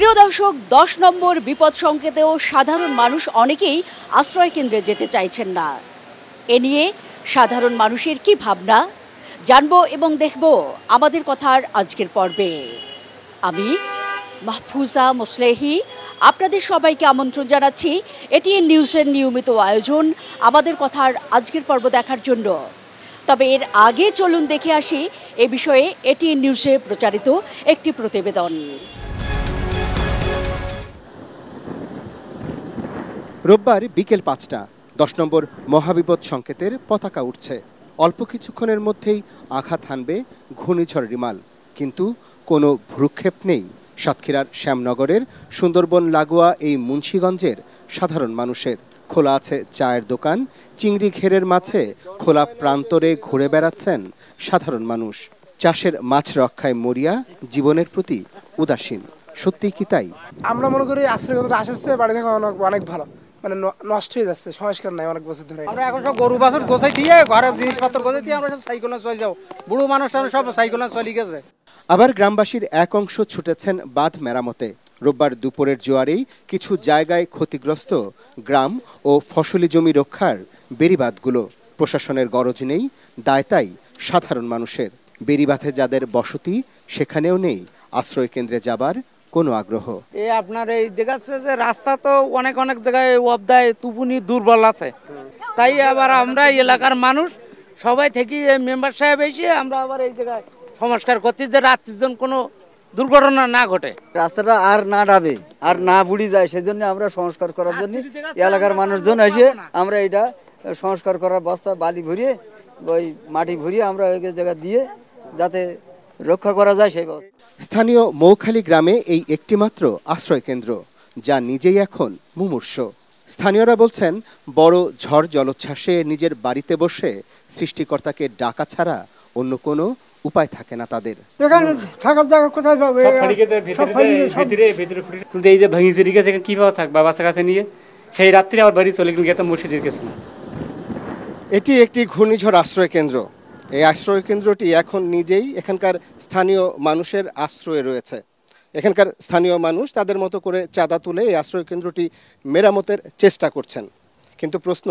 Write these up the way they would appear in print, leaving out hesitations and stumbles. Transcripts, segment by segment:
প্রিয় দর্শক, 10 নম্বর বিপদ সংকেতেও সাধারণ মানুষ অনেকেই আশ্রয় কেন্দ্রে যেতে চাইছেন না। এ নিয়ে সাধারণ মানুষের কি ভাবনা জানবো এবং দেখব আমাদের কথার আজকের পর্বে। আমি মাহফুজা মোসলেহি আপনাদের সবাইকে আমন্ত্রণ জানাচ্ছি এটিএন নিউজের নিয়মিত আয়োজন আমাদের কথার আজকের পর্ব দেখার জন্য। তবে এর আগে চলুন দেখে আসি এ বিষয়ে এটিএন নিউজে প্রচারিত একটি প্রতিবেদন। রোববার বিকেল ৫টা 10 নম্বর মহাবিপদ সংকেতের পতাকা উঠছে। অল্প কিছুক্ষণের মধ্যেই আঘাত হানবে ঘূর্ণিঝড় রিমাল, কিন্তু কোনো ভ্রুক্ষেপ নেই সাতক্ষীরার শ্যামনগরের সুন্দরবন লাগোয়া এই মুন্সিগঞ্জের সাধারণ মানুষের। খোলা আছে চায়ের দোকান, চিংড়ি ঘেরের মাঝে খোলা প্রান্তরে ঘুরে বেড়াচ্ছেন সাধারণ মানুষ। চাষের মাছ রক্ষায় মরিয়া, জীবনের প্রতি উদাসীন। সত্যিই কি তাই? আমরা মনে করি আশ্রয়কেন্দ্র আসছে বাড়ি থেকে অনেক ভালো, মানে নষ্ট হয়ে যাচ্ছে, সংস্কার নাই অনেক বছর ধরে। আমরা এখন সব গরু বাছুর গোছাই দিয়ে ঘরের জিনিসপত্র গোছাই দিয়ে আমরা সব সাইকেলে চলে যাও। বুড়ো মানুষরা সব সাইকেলে চলে গেছে। আবার গ্রামবাসীর এক অংশ ছুটেছেন বাঁধ মেরামতে। রোববার দুপুরের জোয়ারেই কিছু জায়গায় ক্ষতিগ্রস্ত গ্রাম ও ফসলি জমি রক্ষার বেড়িবাঁধগুলো। প্রশাসনের গরজ নেই, দায় তাই সাধারণ মানুষের। বেড়িবাঁধে যাদের বসতি সেখানেও নেই আশ্রয় কেন্দ্রে যাবার কোনো আগ্রহ। আপনার এই দেখাচ্ছে যে রাস্তা তো অনেক জায়গায় অবদায় তুপুনি দুর্বল আছে, তাই আবার আমরা এলাকার মানুষ সবাই থেকে মেম্বার সাহেব এসে আমরা আবার এই জায়গায় সংস্কার করছি যে রাত্রির কোনো দুর্ঘটনা না ঘটে, রাস্তাটা আর না ডাবে আর না বুড়ি যায়, সেজন্য আমরা সংস্কার করার জন্য এলাকার মানুষজন এসে আমরা এটা সংস্কার করার বস্তা বালি ভরিয়ে ওই মাটি ভরিয়ে আমরা ওই জায়গা দিয়ে যাতে রক্ষা করা যায় সেই ব্যবস্থা। স্থানীয় মৌখালী গ্রামে এই একটিমাত্র আশ্রয় কেন্দ্র, যা নিজেই এখন মুমূর্ষ। স্থানীয়রা বলছেন, বড় ঝড় জলোচ্ছ্বাসে নিজের বাড়িতে বসে সৃষ্টিকর্তাকে ডাকা ছাড়া অন্য কোনো উপায় থাকে না তাদের। এখানে থাকার জায়গা কোথায় পাবে? এই যে ভেঙেছে রেখেছে, কিভাবে থাকবে বাচ্চা কাছে নিয়ে? সেই রাত্রে আবার বাড়ি চলে গেছে মুর্শিদের গেছে। এটি একটি ঘূর্ণিঝড় আশ্রয় কেন্দ্র। এই আশ্রয় কেন্দ্রটি এখন নিজেই এখানকার স্থানীয় মানুষের আশ্রয়ে রয়েছে। এখানকার স্থানীয় মানুষ তাদের মতো করে চাঁদা তুলে এই আশ্রয় কেন্দ্রটি মেরামতের চেষ্টা করছেন। কিন্তু প্রশ্ন,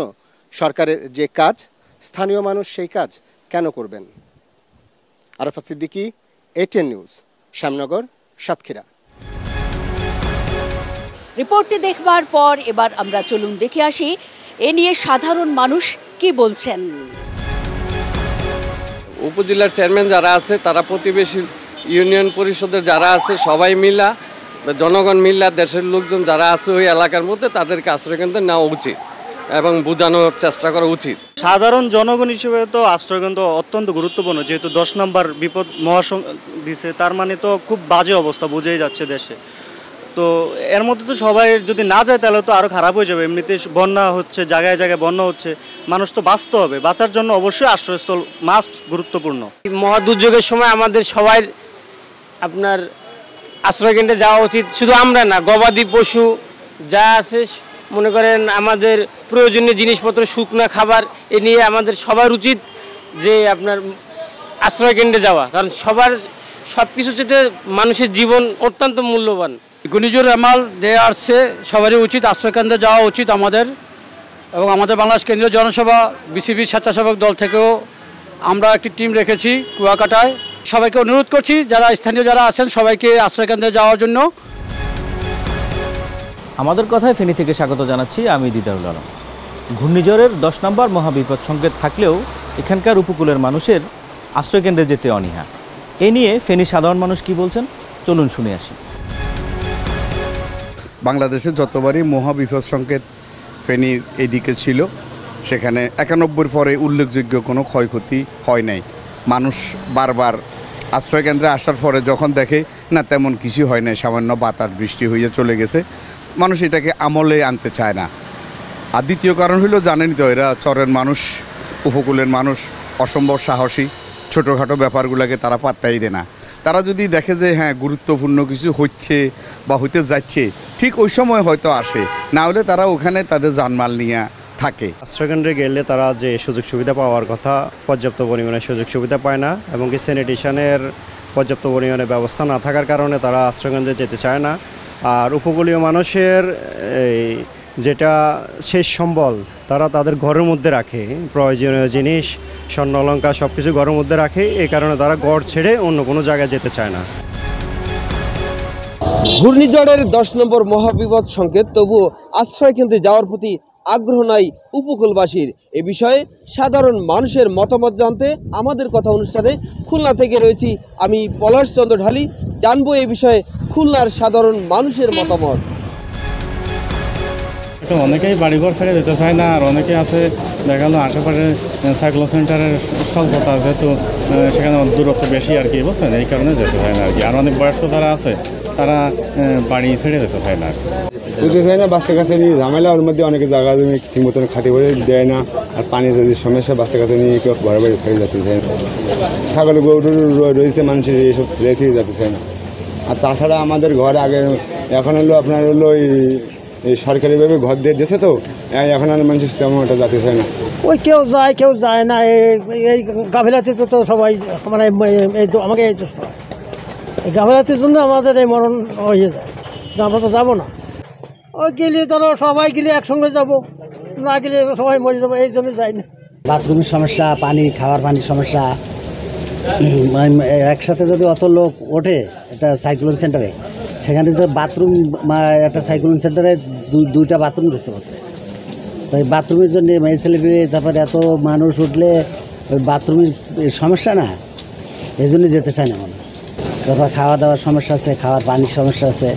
সরকারের যে কাজ, স্থানীয় মানুষ সেই কাজ কেন করবেন? Arafat Siddiqui, ATN news, Shyamnagar, Satkhira. রিপোর্টটি দেখবার পর এবার আমরা চলুন দেখে আসি এ নিয়ে সাধারণ মানুষ কি বলছেন। উপজেলার চেয়ারম্যান যারা আছে, তারা প্রতিবেশী ইউনিয়ন পরিষদের যারা আছে, সবাই মিলা, জনগণ মিলা, দেশের লোকজন যারা আছে ওই এলাকার মধ্যে তাদেরকে আশ্রয়কেন্দ্রে নেওয়া উচিত এবং বোঝানোর চেষ্টা করা উচিত। সাধারণ জনগণ হিসেবে তো আশ্রয়কেন্দ্র অত্যন্ত গুরুত্বপূর্ণ, যেহেতু 10 নম্বর বিপদ দিছে, তার মানে তো খুব বাজে অবস্থা বোঝাই যাচ্ছে দেশে। তো এর মধ্যে তো সবাই যদি না যায় তাহলে তো আরও খারাপ হয়ে যাবে। এমনিতে বন্যা হচ্ছে, জায়গায় জায়গায় বন্যা হচ্ছে, মানুষ তো বাঁচতে হবে। বাঁচার জন্য অবশ্যই আশ্রয়স্থল মাস্ট, গুরুত্বপূর্ণ। মহা দুর্যোগের সময় আমাদের সবাই আপনার আশ্রয়কেন্দ্রে যাওয়া উচিত। শুধু আমরা না, গবাদি পশু যা আছে, মনে করেন আমাদের প্রয়োজনীয় জিনিসপত্র, শুকনো খাবার, এ নিয়ে আমাদের সবার উচিত যে আপনার আশ্রয়কেন্দ্রে যাওয়া, কারণ সব কিছু চেয়ে মানুষের জীবন অত্যন্ত মূল্যবান। ঘূর্ণিঝড় রিমাল দেয়া আসছে, সবারই উচিত আশ্রয়কেন্দ্রে যাওয়া উচিত আমাদের। এবং আমাদের বাংলাদেশ কেন্দ্রীয় জনসভা বিসিবি স্বেচ্ছাসেবক দল থেকেও আমরা একটি টিম রেখেছি কুয়াকাটায়। সবাইকে অনুরোধ করছি, যারা স্থানীয় যারা আছেন সবাইকে আশ্রয়কেন্দ্রে যাওয়ার জন্য। আমাদের কথায় ফেনী থেকে স্বাগত জানাচ্ছি আমি দিদারুল আলম। ঘূর্ণিঝড়ের 10 নম্বর মহাবিপদ সংকেত থাকলেও এখানকার উপকূলের মানুষের আশ্রয়কেন্দ্রে যেতে অনীহা। এ নিয়ে ফেনীর সাধারণ মানুষ কি বলছেন, চলুন শুনে আসি। বাংলাদেশে যতবারই মহাবিপদ সংকেত ফেনীর এইদিকে ছিল, সেখানে 91 পরে উল্লেখযোগ্য কোনো ক্ষয়ক্ষতি হয় নাই। মানুষ বারবার আশ্রয়কেন্দ্রে আসার পরে যখন দেখে না তেমন কিছু হয় নাই, সামান্য বাতাস বৃষ্টি হয়ে চলে গেছে, মানুষ এটাকে আমলে আনতে চায় না। আর দ্বিতীয় কারণ হলো, জানেনই তো, এরা চরের মানুষ, উপকূলের মানুষ, অসম্ভব সাহসী। ছোটোখাটো ব্যাপারগুলোকে তারা পাত্তাই দেয় না। তারা যদি দেখে যে হ্যাঁ গুরুত্বপূর্ণ কিছু হচ্ছে বা হইতে যাচ্ছে, ঠিক ওই সময় হয়তো আসে, না হলে তারা ওখানে তাদের জানমাল নিয়ে থাকে। আশ্রয়কেন্দ্রে গেলে তারা যে সুযোগ সুবিধা পাওয়ার কথা, পর্যাপ্ত পরিমাণে সুযোগ সুবিধা পায় না, এবং কি স্যানিটেশনের পর্যাপ্ত পরিমাণে ব্যবস্থা না থাকার কারণে তারা আশ্রয়কেন্দ্রে যেতে চায় না। আর উপকূলীয় মানুষের যেটা শেষ সম্বল তারা তাদের ঘরের মধ্যে রাখে, প্রয়োজনীয় জিনিস স্বর্ণ অলংকার সব কিছু ঘরের মধ্যে রাখে, এই কারণে তারা গড় ছেড়ে অন্য কোনো জায়গায় যেতে চায় না। ঘূর্ণিঝড়ের 10 নম্বর মহাবিপদ সংকেত, তবুও আশ্রয় কেন্দ্রে যাওয়ার প্রতি আগ্রহ নাই উপকূলবাসীর। এ বিষয়ে সাধারণ মানুষের মতামত জানতে আমাদের কথা অনুষ্ঠানে খুলনা থেকে রয়েছি আমি পলাশ চন্দ্র ঢালি। জানবো এই বিষয়ে খুলনার সাধারণ মানুষের মতামত। অনেকেই বাড়িঘর ছেড়ে যেতে চায় না, আর অনেকে আছে দেখা গেলো আশেপাশে সাইক্লো সেন্টারের স্বল্পতা আছে, তো সেখানে দূরত্ব বেশি আর কি, বুঝছেন, এই কারণে যেতে চায় না আর কি। আর অনেক বয়স্ক যারা আছে তারা বাড়ি ছেড়ে যেতে চায় না আর কি, যেতে চায় না। বাচ্চা কাছে নিয়ে ঝামেলা, ওর মধ্যে অনেকে জায়গা জমি ঠিক মতন খাটি করে দেয় না, আর পানি যদি সমস্যা বাচ্চা কাছে নিয়ে কেউ ঘরে বাড়ি ছেড়ে যেতে চায় না। ছাগল গরু রয়েছে মানুষের, এইসব রেখে যেতে চায় না। আর তাছাড়া আমাদের ঘর আগে এখন হলো আপনার হলো এই সরকারিভাবে ঘর দিয়ে দিয়েছে, তো এখন আর মানুষ তেমন একটা যেতে চায় না। ওই কেউ যায় না। এই গাফিলাতে তো সবাই মানে আমাকে এই গাফিলাতির জন্য আমাদের এই মরণ হয়ে যায়, আমরা তো যাবো না। ওই গেলে ধরো সবাই গেলে একসঙ্গে যাব, না গেলে সবাই মরে যাবো, এই জন্য যাই না। বাথরুমের সমস্যা, খাওয়ার পানির সমস্যা, একসাথে যদি অত লোক ওঠে একটা সাইক্লোন সেন্টারে, সেখানে যে বাথরুম একটা সাইক্লোন সেন্টারে দুইটা বাথরুম রয়েছে মাত্র। তো এই বাথরুমের জন্য ছেলেপিলে, তারপরে এত মানুষ উঠলে ওই বাথরুমের সমস্যা না, এই জন্য যেতে চায় না মানুষ। তারপর খাওয়া দাওয়ার সমস্যা আছে, খাওয়ার পানির সমস্যা আছে,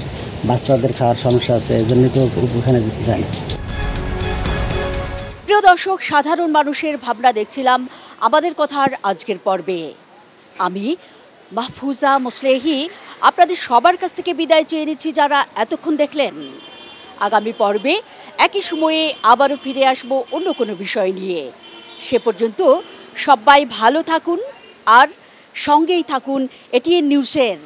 বাচ্চাদের খাওয়ার সমস্যা আছে, এই জন্যই তো ওখানে যেতে চায় না। প্রিয় দর্শক, সাধারণ মানুষের ভাবনা দেখছিলাম আমাদের কথার আজকের পর্বে। আমি মাহফুজা মুসলেহি আপনাদের সবার কাছ থেকে বিদায় চেয়ে নিচ্ছি যারা এতক্ষণ দেখলেন। আগামী পর্বে একই সময়ে আবারও ফিরে আসব অন্য কোনো বিষয় নিয়ে। সে পর্যন্ত সবাই ভালো থাকুন আর সঙ্গেই থাকুন এটিএন নিউজের।